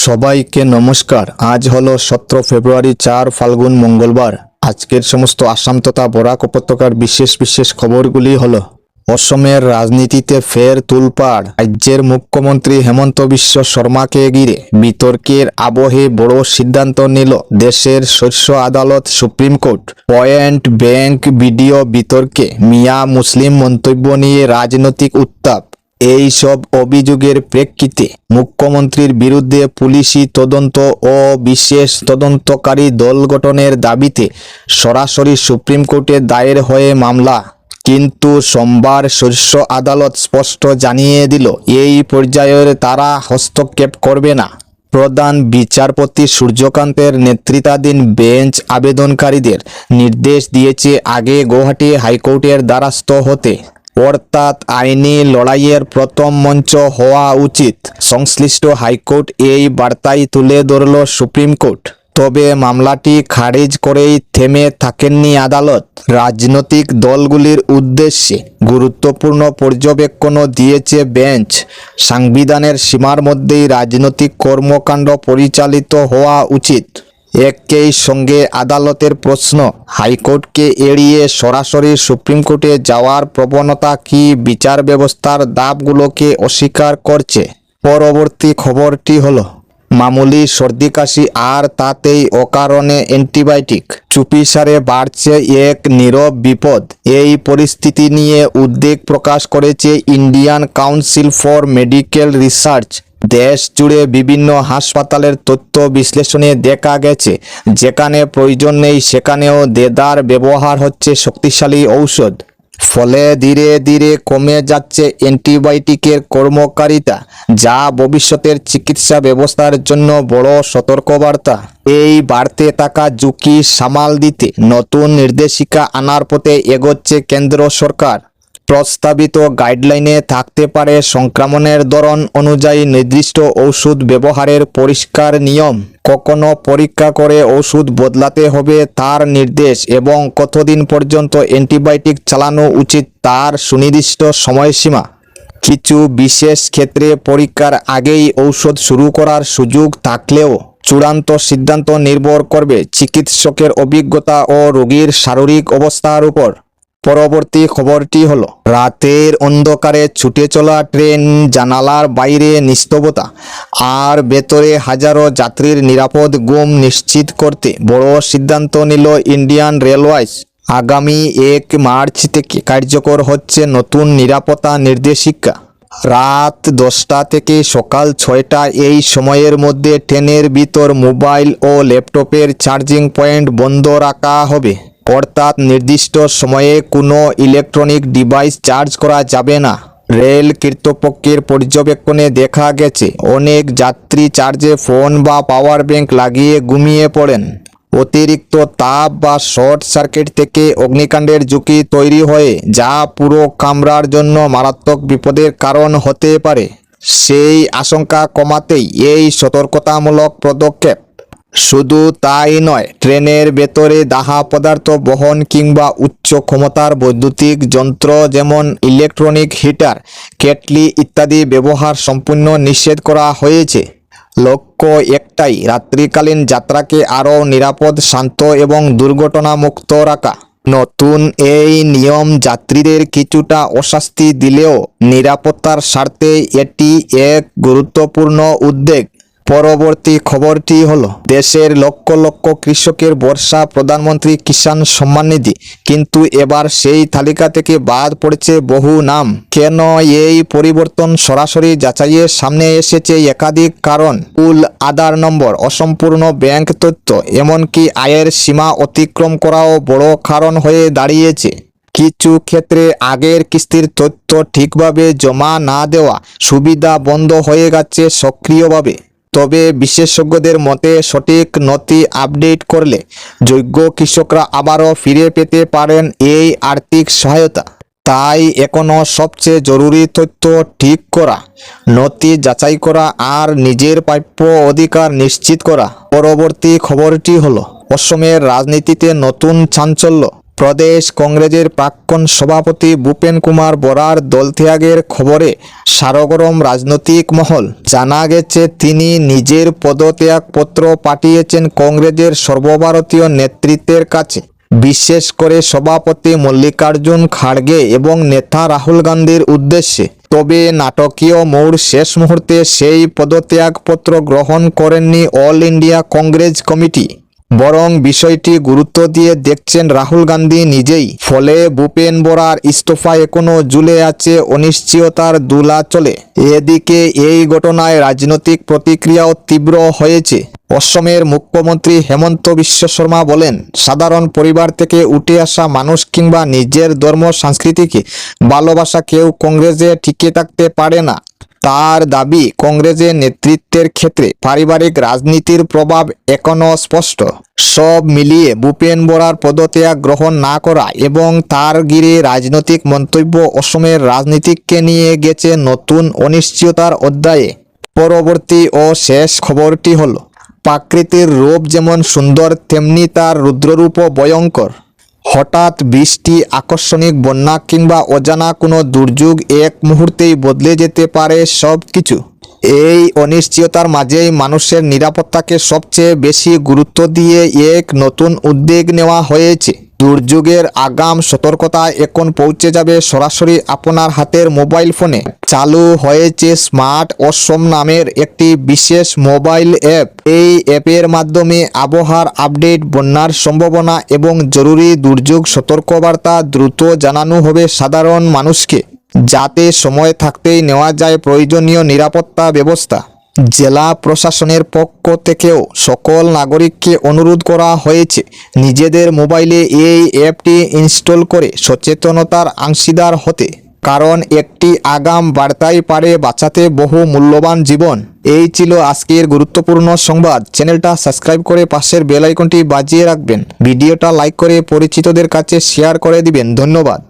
সবাইকে নমস্কার। আজ হলো 17 ফেব্রুয়ারি 4 ফাল্গুন মঙ্গলবার। আজকের সমস্ত আসাম তথা বরাক উপত্যকার বিশেষ খবরগুলি হলো: অসমের রাজনীতিতে ফের তোলপাড়। রাজ্যের মুখ্যমন্ত্রী হেমন্ত বিশ্ব শর্মাকে ঘিরে বিতর্কের আবহে বড় সিদ্ধান্ত নিল দেশের শীর্ষ আদালত supreme court. Point bank video বিতর্কে মিয়া মুসলিম মন্তব্য নিয়ে রাজনৈতিক উত্তাপ। এই সব অভিযোগের প্রেক্ষিতে মুখ্যমন্ত্রীর বিরুদ্ধে পুলিশি তদন্ত ও বিশেষ তদন্তকারী দল গঠনের দাবিতে সরাসরি সুপ্রিম কোর্টে দায়ের হয়ে মামলা। কিন্তু সোমবার শীর্ষ আদালত স্পষ্ট জানিয়ে দিল, এই পর্যায়ের তারা হস্তক্ষেপ করবে না। প্রধান বিচারপতি সূর্যকান্তের নেতৃত্বাধীন বেঞ্চ আবেদনকারীদের নির্দেশ দিয়েছে আগে গুয়াহাটি হাইকোর্টের দ্বারস্থ হতে, অর্থাৎ আইনি লড়াইয়ের প্রথম মঞ্চ হওয়া উচিত। সংশ্লিষ্ট হাইকোর্ট এই বার্তাই তুলে ধরল সুপ্রিম কোর্ট। তবে মামলাটি খারিজ করেই থেমে থাকেননি আদালত। রাজনৈতিক দলগুলির উদ্দেশ্যে গুরুত্বপূর্ণ পর্যবেক্ষণও দিয়েছে বেঞ্চ। সংবিধানের সীমার মধ্যেই রাজনৈতিক কর্মকাণ্ড পরিচালিত হওয়া উচিত। একই সঙ্গে আদালতের প্রশ্ন, হাইকোর্টকে এড়িয়ে সরাসরি সুপ্রিম কোর্টে যাওয়ার প্রবণতা কি বিচার ব্যবস্থার ধাপগুলোকে অস্বীকার করছে? পরবর্তী খবরটি হলো, মামুলি সর্দি কাশি আর তাতেই অকারণে অ্যান্টিবায়োটিক। চুপিসারে বাড়ছে এক নীরব বিপদ। এই পরিস্থিতি নিয়ে উদ্বেগ প্রকাশ করেছে Indian council for medical research. দেশ জুড়ে বিভিন্ন হাসপাতালের তথ্য বিশ্লেষণে দেখা গেছে, যেখানে প্রয়োজন নেই সেখানেও দেদার ব্যবহার হচ্ছে শক্তিশালী ঔষধ। ফলে ধীরে ধীরে কমে যাচ্ছে অ্যান্টিবায়োটিকের কর্মকারিতা, যা ভবিষ্যতের চিকিৎসা ব্যবস্থার জন্য বড় সতর্কবার্তা। এই বাড়তে থাকা ঝুঁকি সামাল দিতে নতুন নির্দেশিকা আনার পথে এগোচ্ছে কেন্দ্র সরকার। প্রস্তাবিত গাইডলাইনে থাকতে পারে সংক্রমণের ধরন অনুযায়ী নির্দিষ্ট ওষুধ ব্যবহারের পরিষ্কার নিয়ম, কখনো পরীক্ষা করে ওষুধ বদলাতে হবে তার নির্দেশ এবং কতদিন পর্যন্ত অ্যান্টিবায়োটিক চালানো উচিত তার সুনির্দিষ্ট সময়সীমা। কিছু বিশেষ ক্ষেত্রে পরীক্ষার আগেই ঔষধ শুরু করার সুযোগ থাকলেও চূড়ান্ত সিদ্ধান্ত নির্ভর করবে চিকিৎসকের অভিজ্ঞতা ও রোগীর শারীরিক অবস্থার উপর। পরবর্তী খবরটি হলো, রাতের অন্ধকারে ছুটে চলা ট্রেন, জানালার বাইরে নিস্তব্ধতা আর ভেতরে হাজারো যাত্রীর নিরাপদ ঘুম নিশ্চিত করতে বড় সিদ্ধান্ত নিল ইন্ডিয়ান রেলওয়েজ। আগামী 1 মার্চ থেকে কার্যকর হচ্ছে নতুন নিরাপত্তা নির্দেশিকা। রাত 10টা থেকে সকাল 6টা এই সময়ের মধ্যে ট্রেনের ভিতর মোবাইল ও ল্যাপটপের চার্জিং পয়েন্ট বন্ধ রাখা হবে, অর্থাৎ নির্দিষ্ট সময়ে কোনো ইলেকট্রনিক ডিভাইস চার্জ করা যাবে না। রেল কর্তৃপক্ষের পর্যবেক্ষণে দেখা গেছে অনেক যাত্রী চার্জে ফোন বা পাওয়ার ব্যাংক লাগিয়ে ঘুমিয়ে পড়েন। অতিরিক্ত তাপ বা শর্ট সার্কিট থেকে অগ্নিকাণ্ডের ঝুঁকি তৈরি হয়, যা পুরো কামরার জন্য মারাত্মক বিপদের কারণ হতে পারে। সেই আশঙ্কা কমাতেই এই সতর্কতামূলক পদক্ষেপ। শুধু তাই নয়, ট্রেনের ভেতরে দাহ্য পদার্থ বহন কিংবা উচ্চ ক্ষমতার বৈদ্যুতিক যন্ত্র যেমন ইলেকট্রনিক হিটার, কেটলি ইত্যাদি ব্যবহার সম্পূর্ণ নিষেধ করা হয়েছে। লক্ষ্য একটাই, রাত্রিকালীন যাত্রাকে আরও নিরাপদ, শান্ত এবং দুর্ঘটনামুক্ত রাখা। নতুন এই নিয়ম যাত্রীদের কিছুটা অস্বস্তি দিলেও নিরাপত্তার স্বার্থে এটি এক গুরুত্বপূর্ণ উদ্যোগ। পরবর্তী খবরটি হলো, দেশের লক্ষ লক্ষ কৃষকের ভরসা প্রধানমন্ত্রী কিষাণ সম্মান নিধি, কিন্তু এবার সেই তালিকা থেকে বাদ পড়েছে বহু নাম। কেন এই পরিবর্তন? সরাসরি যাচাইয়ের সামনে এসেছে একাধিক কারণ। ভুল আধার নম্বর, অসম্পূর্ণ ব্যাংক তথ্য, এমনকি আয়ের সীমা অতিক্রম করাও বড় কারণ হয়ে দাঁড়িয়েছে। কিছু ক্ষেত্রে আগের কিস্তির তথ্য ঠিকভাবে জমা না দেওয়া সুবিধা বন্ধ হয়ে গেছে সক্রিয়ভাবে। তবে বিশেষজ্ঞদের মতে সঠিক নথি আপডেট করলে যোগ্য কৃষকরা আবারও ফিরে পেতে পারেন এই আর্থিক সহায়তা। তাই এখনও সবচেয়ে জরুরি তথ্য ঠিক করা, নথি যাচাই করা আর নিজের প্রাপ্য অধিকার নিশ্চিত করা। পরবর্তী খবরটি হলো, অসমের রাজনীতিতে নতুন চাঞ্চল্য। প্রদেশ কংগ্রেসের প্রাক্তন সভাপতি ভূপেন কুমার বরার দলত্যাগের খবরে সারগরম রাজনৈতিক মহল। জানা গেছে তিনি নিজের পদত্যাগপত্র পাঠিয়েছেন কংগ্রেসের সর্বভারতীয় নেতৃত্বের কাছে, বিশেষ করে সভাপতি মল্লিকার্জুন খাড়গে এবং নেতা রাহুল গান্ধীর উদ্দেশ্যে। তবে নাটকীয় মোড় শেষ মুহূর্তে সেই পদত্যাগপত্র গ্রহণ করেননি অল ইন্ডিয়া কংগ্রেস কমিটি, বরং বিষয়টি গুরুত্ব দিয়ে দেখছেন রাহুল গান্ধী নিজেই। ফলে ভূপেন বরার ইস্তফা এখনও ঝুলে আছে অনিশ্চয়তার দোলাচলে। এদিকে এই ঘটনায় রাজনৈতিক প্রতিক্রিয়াও তীব্র হয়েছে। অসমের মুখ্যমন্ত্রী হেমন্ত বিশ্ব শর্মা বলেন, সাধারণ পরিবার থেকে উঠে আসা মানুষ কিংবা নিজের ধর্ম সংস্কৃতিকে ভালোবাসা কেউ কংগ্রেসে টিকে থাকতে পারে না। তার দাবি, কংগ্রেসের নেতৃত্বের ক্ষেত্রে পারিবারিক রাজনীতির প্রভাব এখনও স্পষ্ট। সব মিলিয়ে ভূপেন বরার পদত্যাগ গ্রহণ না করা এবং তার ঘিরে রাজনৈতিক মন্তব্য অসমের রাজনীতিকে নিয়ে গেছে নতুন অনিশ্চয়তার অধ্যায়ে। পরবর্তী ও শেষ খবরটি হলো, প্রাকৃতিক রূপ যেমন সুন্দর তেমনি তার রুদ্ররূপও ভয়ঙ্কর। হঠাৎ বৃষ্টি, আকস্মিক বন্যা কিংবা অজানা কোনো দুর্যোগ এক মুহূর্তেই বদলে যেতে পারে সব কিছু। এই অনিশ্চয়তার মাঝেই মানুষের নিরাপত্তাকে সবচেয়ে বেশি গুরুত্ব দিয়ে এক নতুন উদ্যোগ নেওয়া হয়েছে। দুর্যোগের আগাম সতর্কতা এখন পৌঁছে যাবে সরাসরি আপনার হাতের মোবাইল ফোনে। চালু হয়েছে স্মার্ট অসম নামের একটি বিশেষ মোবাইল অ্যাপ। এই অ্যাপের মাধ্যমে আবহাওয়ার আপডেট, বন্যার সম্ভাবনা এবং জরুরি দুর্যোগ সতর্কবার্তা দ্রুত জানানো হবে সাধারণ মানুষকে, যাতে সময় থাকতেই নেওয়া যায় প্রয়োজনীয় নিরাপত্তা ব্যবস্থা। জেলা প্রশাসনের পক্ষ থেকেও সকল নাগরিককে অনুরোধ করা হয়েছে নিজেদের মোবাইলে এই অ্যাপটি ইনস্টল করে সচেতনতার অংশীদার হতে, কারণ একটি আগাম বার্তাই পারে বাঁচাতে বহু মূল্যবান জীবন। এই ছিল আজকের গুরুত্বপূর্ণ সংবাদ। চ্যানেলটা সাবস্ক্রাইব করে পাশের বেল আইকনটি বাজিয়ে রাখবেন। ভিডিওটা লাইক করে পরিচিতদের কাছে শেয়ার করে দিবেন। ধন্যবাদ।